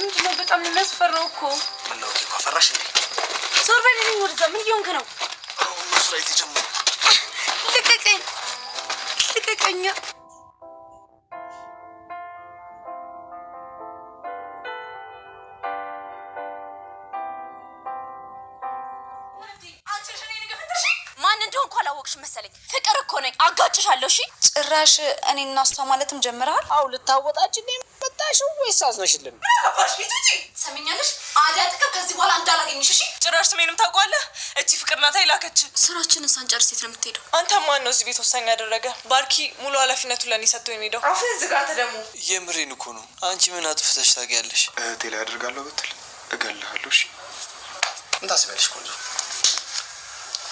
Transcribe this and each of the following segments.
ምንድነው? በጣም የሚያስፈራው እኮ። ምነው እኮ ፈራሽ እንዴ? ዞር በልልኝ ወደዛ። ምን እየሆንክ ነው? አሁን መስራት ይጀምሩ። ልቀቀኝ፣ ልቀቀኝ። ማን እንደሆንኩ አላወቅሽ መሰለኝ። ፍቅር እኮ ነኝ። አጋጭሻለሁ። እሺ ጭራሽ እኔና እሷ ማለትም ጀምረሃል? አው ልታወጣችን መጣሽው ወይስ አዝነሽልን? አባሽ ልጅ ሰምኛለሽ። አዲያ ጥቅም ከዚህ በኋላ እንዳላገኝሽ። እሺ ጭራሽ ስሜንም ታውቋለህ? እቺ ፍቅር ናት ይላከች። ስራችንን ሳንጨርስ የት ነው የምትሄደው? አንተ ማን ነው እዚህ ቤት ወሳኝ ያደረገ? ባርኪ ሙሉ ኃላፊነቱን ለኔ ሰጥቶ የሚሄደው። አፍህ ዝጋተ ደግሞ። የምሬን እኮ ነው። አንቺ ምን አጥፍተሽ ታውቂያለሽ? እህቴ ላይ አደርጋለሁ ብትል እገልሃለሁ። እሺ ምን ታስቢያለሽ? ቆንጆ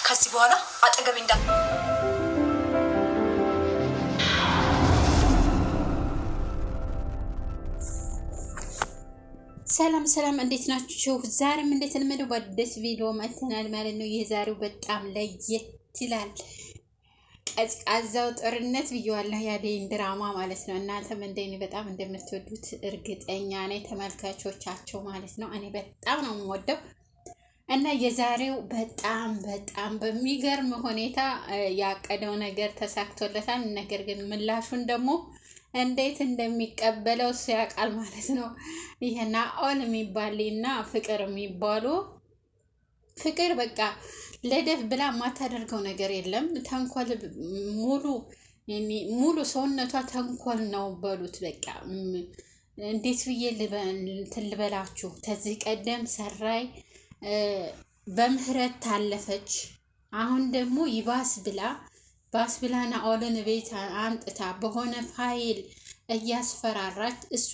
ከዚህ በኋላ አጠገቤ እንዳ ሰላም እንዴት ናችሁ? ዛሬም እንደተለመደው በአዲስ ቪዲዮ መጥተናል ማለት ነው። የዛሬው በጣም ለየት ይላል። ቀዝቃዛው ጦርነት ብየዋለሁ፣ የአደይን ድራማ ማለት ነው። እናንተም እንደኔ በጣም እንደምትወዱት እርግጠኛ ነኝ፣ ተመልካቾቻቸው ማለት ነው። እኔ በጣም ነው የምወደው እና የዛሬው በጣም በሚገርም ሁኔታ ያቀደው ነገር ተሳክቶለታል። ነገር ግን ምላሹን ደግሞ እንዴት እንደሚቀበለው ሲያቃል ማለት ነው። ይሄና ኦል የሚባልና ፍቅር የሚባሉ ፍቅር በቃ ለደፍ ብላ የማታደርገው ነገር የለም። ተንኮል ሙሉ ሰውነቷ ተንኮል ነው በሉት። በቃ እንዴት ብዬ ልበላችሁ? ከዚህ ቀደም ሰራይ በምህረት ታለፈች። አሁን ደግሞ ይባስ ብላ ናኦልን ቤት አንጥታ በሆነ ፋይል እያስፈራራች እሷ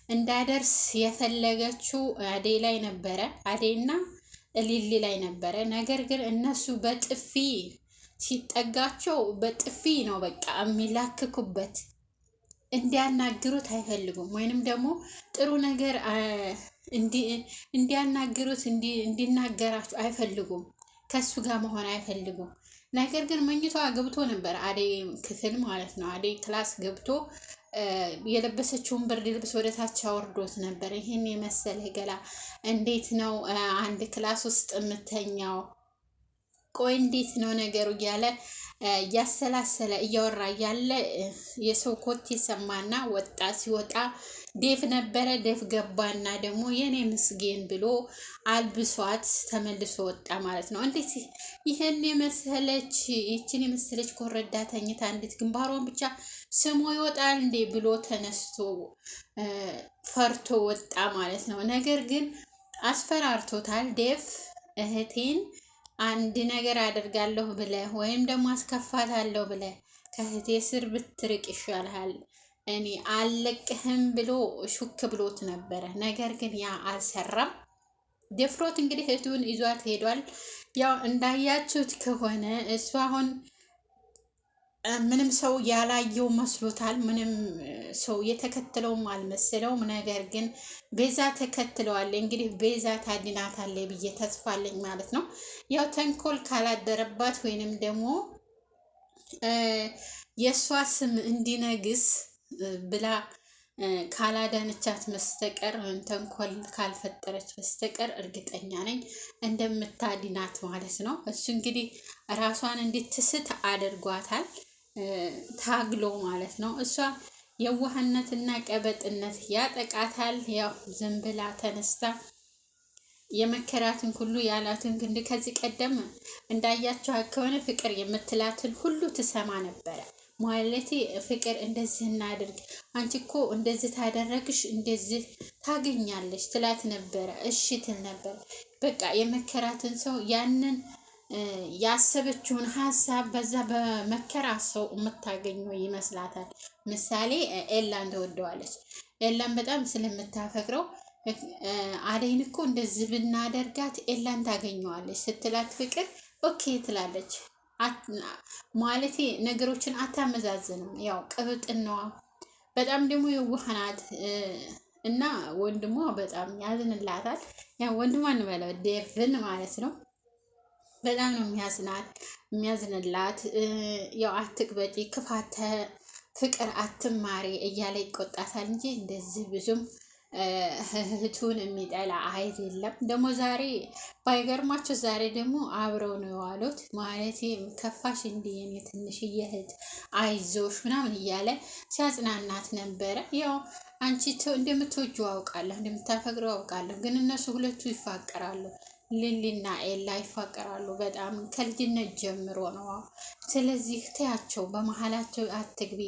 እንዳደርስ የፈለገችው አደይ ላይ ነበረ፣ አደይና ሊሊ ላይ ነበረ። ነገር ግን እነሱ በጥፊ ሲጠጋቸው በጥፊ ነው በቃ የሚላክኩበት። እንዲያናግሩት አይፈልጉም፣ ወይንም ደግሞ ጥሩ ነገር እንዲያናግሩት እንዲናገራቸው አይፈልጉም። ከሱ ጋር መሆን አይፈልጉም። ነገር ግን መኝቷ ገብቶ ነበር፣ አደይ ክፍል ማለት ነው። አደይ ክላስ ገብቶ የለበሰችውን ብርድ ልብስ ወደ ታች አወርዶት ነበር። ይህን የመሰለ ገላ እንዴት ነው አንድ ክላስ ውስጥ የምተኛው? ቆይ እንዴት ነው ነገሩ? እያለ እያሰላሰለ እያወራ እያለ የሰው ኮቴ ሰማና ወጣ። ሲወጣ ዴቭ ነበረ። ዴቭ ገባና ደግሞ የኔ ምስጌን ብሎ አልብሷት ተመልሶ ወጣ ማለት ነው። እንዴት ይህን የመሰለች ይችን የመሰለች ኮረዳ ተኝታ እንዴት ግንባሯን ብቻ ስሞ ይወጣል እንዴ ብሎ ተነስቶ ፈርቶ ወጣ ማለት ነው። ነገር ግን አስፈራርቶታል ዴቭ። እህቴን አንድ ነገር አደርጋለሁ ብለህ ወይም ደግሞ አስከፋታለሁ ብለህ ከእህቴ ስር ብትርቅ ይሻልሃል፣ እኔ አልለቅህም ብሎ ሹክ ብሎት ነበረ። ነገር ግን ያ አልሰራም። ደፍሮት እንግዲህ እህቱን ይዟት ሄዷል። ያው እንዳያችሁት ከሆነ እሱ አሁን ምንም ሰው ያላየው መስሎታል። ምንም ሰው የተከተለውም አልመሰለውም። ነገር ግን ቤዛ ተከትለዋል። እንግዲህ ቤዛ ታድናታለች ብዬ ተስፋለኝ ማለት ነው። ያው ተንኮል ካላደረባት ወይንም ደግሞ የእሷ ስም እንዲነግስ ብላ ካላዳነቻት በስተቀር ተንኮል ካልፈጠረች በስተቀር እርግጠኛ ነኝ እንደምታድናት ማለት ነው። እሱ እንግዲህ ራሷን እንድትስት አድርጓታል ታግሎ ማለት ነው። እሷ የዋህነትና ቀበጥነት ያጠቃታል። ያው ዝም ብላ ተነስታ የመከራትን ሁሉ ያላትን ግንድ ከዚህ ቀደም እንዳያቸው ከሆነ ፍቅር የምትላትን ሁሉ ትሰማ ነበረ። ማለቴ ፍቅር እንደዚህ እናድርግ፣ አንቺ እኮ እንደዚህ ታደረግሽ እንደዚህ ታገኛለሽ ትላት ነበረ። እሺ ትል ነበር። በቃ የመከራትን ሰው ያንን ያሰበችውን ሀሳብ በዛ በመከራ ሰው የምታገኘው ይመስላታል። ምሳሌ ኤላን ትወደዋለች። ኤላን በጣም ስለምታፈቅረው አደይን እኮ እንደዚህ ብናደርጋት ኤላን ታገኘዋለች ስትላት ፍቅር ኦኬ ትላለች። ማለቴ ነገሮችን አታመዛዝንም። ያው ቅብጥናዋ በጣም ደግሞ የዋህ ናት እና ወንድሟ በጣም ያዝንላታል። ያው ወንድሟ እንበለው ዴቭን ማለት ነው። በጣም ነው የሚያዝንላት። ያው አትቅበጪ፣ ክፋተ ፍቅር አትማሪ እያለ ይቆጣታል እንጂ እንደዚህ ብዙም እህቱን የሚጠላ አይደለም። ደግሞ ዛሬ ባይገርማችሁ ዛሬ ደግሞ አብረው ነው የዋሉት። ማለት ከፋሽ እንዲህ የኔ ትንሽዬ እህት አይዞሽ ምናምን እያለ ሲያጽናናት ነበረ። ያው አንቺ እንደምትወጂው አውቃለሁ፣ እንደምታፈቅረው አውቃለሁ። ግን እነሱ ሁለቱ ይፋቀራሉ። ሊሊና ኤላ ይፋቀራሉ። በጣም ከልጅነት ጀምሮ ነው። ስለዚህ ተያቸው፣ በመሀላቸው አትግቢ፣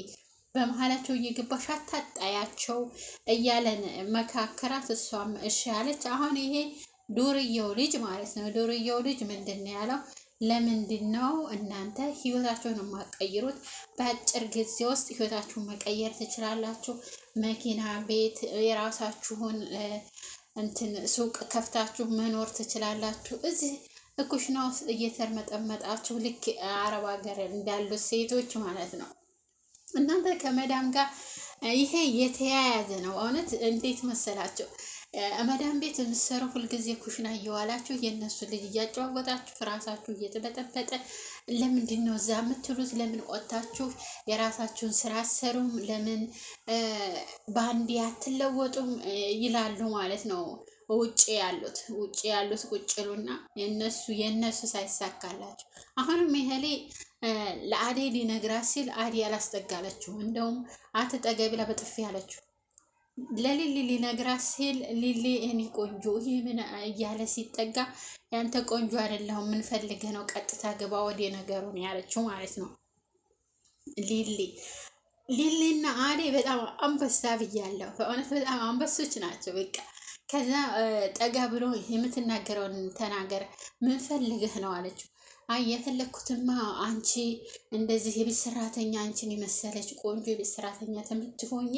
በመሀላቸው እየገባሽ አታጣያቸው እያለን መካከራት። እሷም እሺ ያለች። አሁን ይሄ ዱርዬው ልጅ ማለት ነው። ዱርዬው ልጅ ምንድን ነው ያለው? ለምንድን ነው እናንተ ህይወታችሁን የማትቀይሩት? በአጭር ጊዜ ውስጥ ህይወታችሁን መቀየር ትችላላችሁ። መኪና፣ ቤት፣ የራሳችሁን እንትን ሱቅ ከፍታችሁ መኖር ትችላላችሁ። እዚህ ኩሽና ውስጥ እየተርመጠመጣችሁ ልክ አረብ ሀገር እንዳሉት ሴቶች ማለት ነው። እናንተ ከመዳም ጋር ይሄ የተያያዘ ነው። እውነት እንዴት መሰላቸው? መዳም ቤት የምትሰሩ ሁልጊዜ ኩሽና እየዋላችሁ የእነሱ ልጅ እያጨዋወታችሁ ፍራሳችሁ እየተበጠበጠ ለምንድን ነው እዛ የምትሉት? ለምን ወጥታችሁ የራሳችሁን ስራ አሰሩም? ለምን በአንዴ አትለወጡም? ይላሉ ማለት ነው። ውጭ ያሉት ቁጭሉና የነሱ ሳይሳካላችሁ አሁንም ይሄ ለአዴ ሊነግራት ሲል አዴ ያላስጠጋለችው፣ እንደውም አትጠገቢ ብላ በጥፊ ያለችው። ለሊሊ ሊነግራት ሲል ሊሊ እኔ ቆንጆ ይህ ምን እያለ ሲጠጋ ያንተ ቆንጆ አይደለሁም፣ ምን ፈልገህ ነው? ቀጥታ ግባ ወደ ነገሩ ነው ያለችው ማለት ነው። ሊሊና አዴ በጣም አንበሳ ብያለሁ። በእውነት በጣም አንበሶች ናቸው። በቃ ከዛ ጠጋ ብሎ የምትናገረውን ተናገር፣ ምን ፈልገህ ነው አለችው። አይ የፈለግኩትማ አንቺ እንደዚህ የቤት ሰራተኛ አንቺን የመሰለች ቆንጆ የቤት ሰራተኛ ተምትሆኚ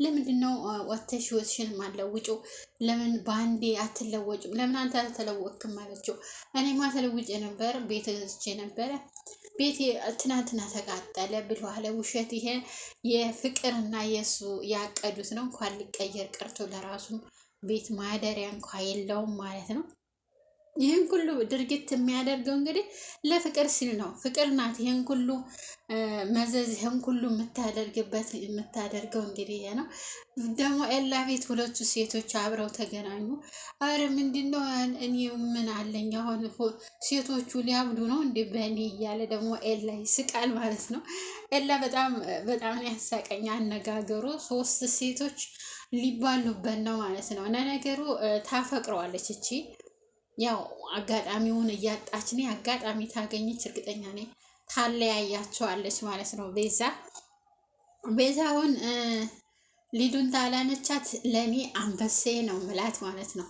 ለምንድን ነው ወተሽ ህይወትሽን ማለውጪው? ለምን በአንዴ አትለወጭም? ለምን አንተ አልተለወቅክም አለችው። እኔማ ተለውጬ ነበር፣ ቤት ገዝቼ ነበረ፣ ቤት ትናንትና ተቃጠለ ብሏል። ውሸት። ይሄ የፍቅርና የእሱ ያቀዱት ነው። እንኳን ሊቀየር ቀርቶ ለራሱም ቤት ማደሪያ እንኳ የለውም ማለት ነው። ይህን ሁሉ ድርጊት የሚያደርገው እንግዲህ ለፍቅር ሲል ነው። ፍቅር ናት ይህን ሁሉ መዘዝ ይህን ሁሉ የምታደርገው እንግዲህ ይሄ ነው። ደግሞ ኤላ ቤት ሁለቱ ሴቶች አብረው ተገናኙ። አረ ምንድነው እኔ ምን አለኝ አሁን ሴቶቹ ሊያብዱ ነው እንዴ በእኔ እያለ ደግሞ ኤላ ይስቃል ማለት ነው። ኤላ በጣም ያሳቀኝ አነጋገሩ። ሶስት ሴቶች ሊባሉበት ነው ማለት ነው። ለነገሩ ታፈቅረዋለች እቺ። ያው አጋጣሚውን እያጣች ነው። አጋጣሚ ታገኘች እርግጠኛ ነኝ ታለያያቸዋለች ማለት ነው። ቤዛውን ሊዱን ታላነቻት ለኔ አንበሴ ነው ምላት ማለት ነው።